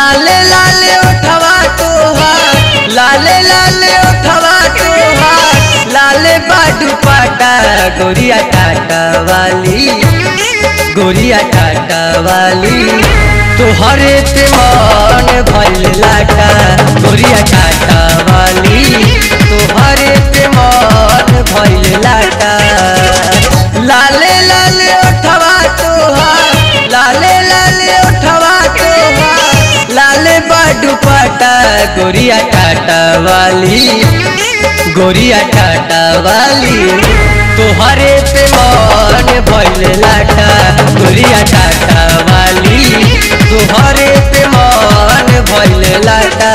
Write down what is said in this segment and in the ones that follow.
लाले लाले उठवा तोहार, लाले लाले उठवा तोहार, लाले बाडू पाटा गोरिया टाटा वाली, गोरिया टाटा वाली। तोहरे पे मन भइल लाटा गोरिया टाटा वाली, तोहरे पे मन भइल लाटा। लाले लाले उठवा तोहार, लाले लाले उठवा तोहार, लाले बाडू पाटा गोरिया टाटा वाली, गोरिया टाटा वाली। तोहरे पे मन भइल लाटा गोरिया टाटा वाली, तोहरे पे मन भइल लाटा।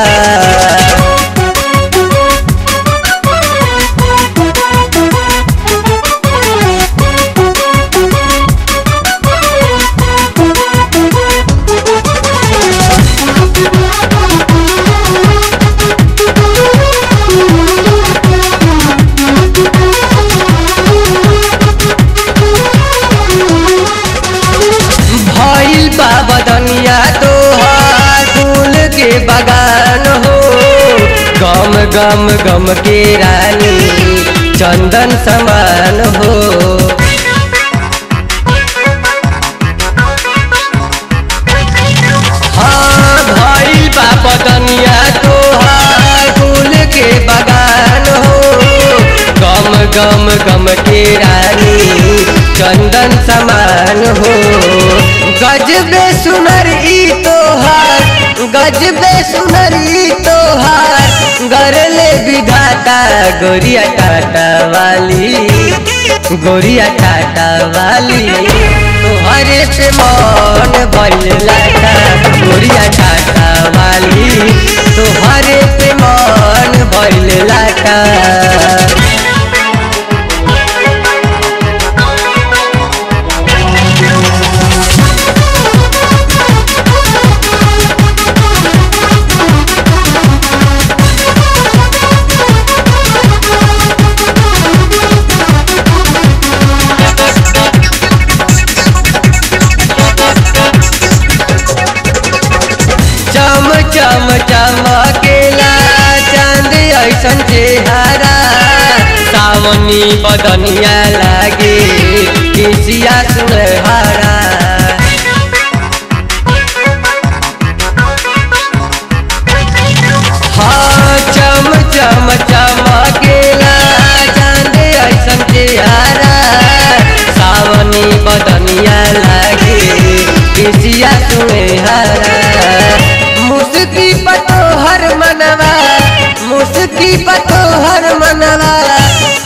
बदनिया तोहार फूल के बगान हो, गम गम गम के रानी चंदन समान हो। हाँ भइल बा बदनिया तोहार फूल के बगान हो, गम गम गम के रानी चंदन समान हो। गजबे सुनरी तोहार, गजबे सुनरी तोहार, गरले विधाता गोरिया टाटा वाली, गोरिया टाटा वाली। तोहरे पे मन भइल लाटा गोरिया टाटा वाली, तोहरे पे मन भइल लाटा। चम चमकेला चांद ऐसन चेहरा, सावनी बदनिया लागे केसिया सुनहरा। हाँ चम चम चमकेला चांद ऐसन चेहरा, सावनी बदनिया लागे केसिया सुनहरा। मुस्की पतोहर मनवा, मुस्की पतोहर मनवा,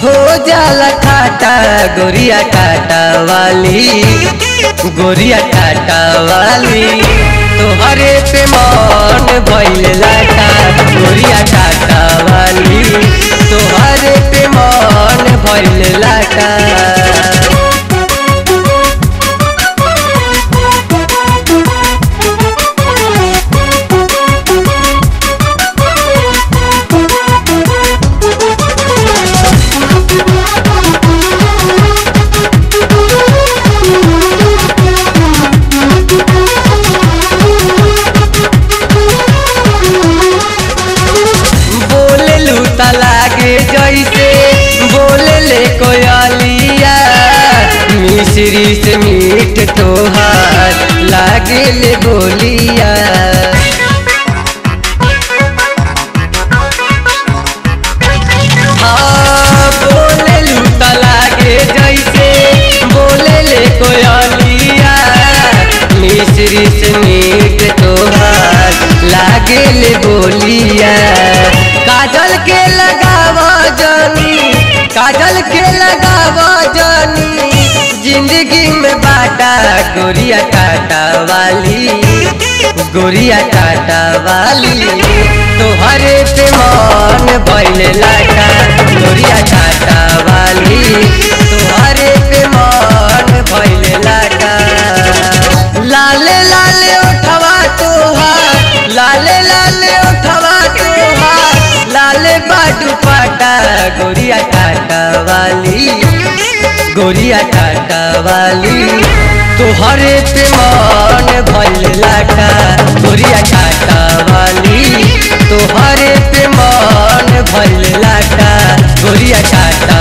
हो जाला ठाटा गोरिया टाटा वाली, गोरिया टाटा वाली। तोहरे पे मन भइल लाटा गोरिया टाटा वाली, तोहरे पे मन भइल लाटा। लागे जैसे बोले ले कोयलिया, मिश्री से मीठ तोहार लागे ले बोलिया। हाँ बोले लूटा लागे जैसे बोले ले कोयलिया, मिश्री से मीठ तोहार लागे ले बोलिया। काजल के लगावा जानी, काजल के लगावा जानी, जिंदगी में बाटा गोरिया टाटा वाली, गोरिया टाटा वाली। तोहरे पे मन भइल लाटा गोरिया टाटा वाली, तोहरे पे मन भइल लाटा। लाले लाले उठवा तोहार, लाले लाले उठवा तोहार, लाले बाडू पाटा गोरिया टाटा वाली, गोरिया टाटा वाली। तोहरे पे मन भइल लाटा। गोरिया काटा वाली तोहरे पे मन भइल लाटा गोरिया काटा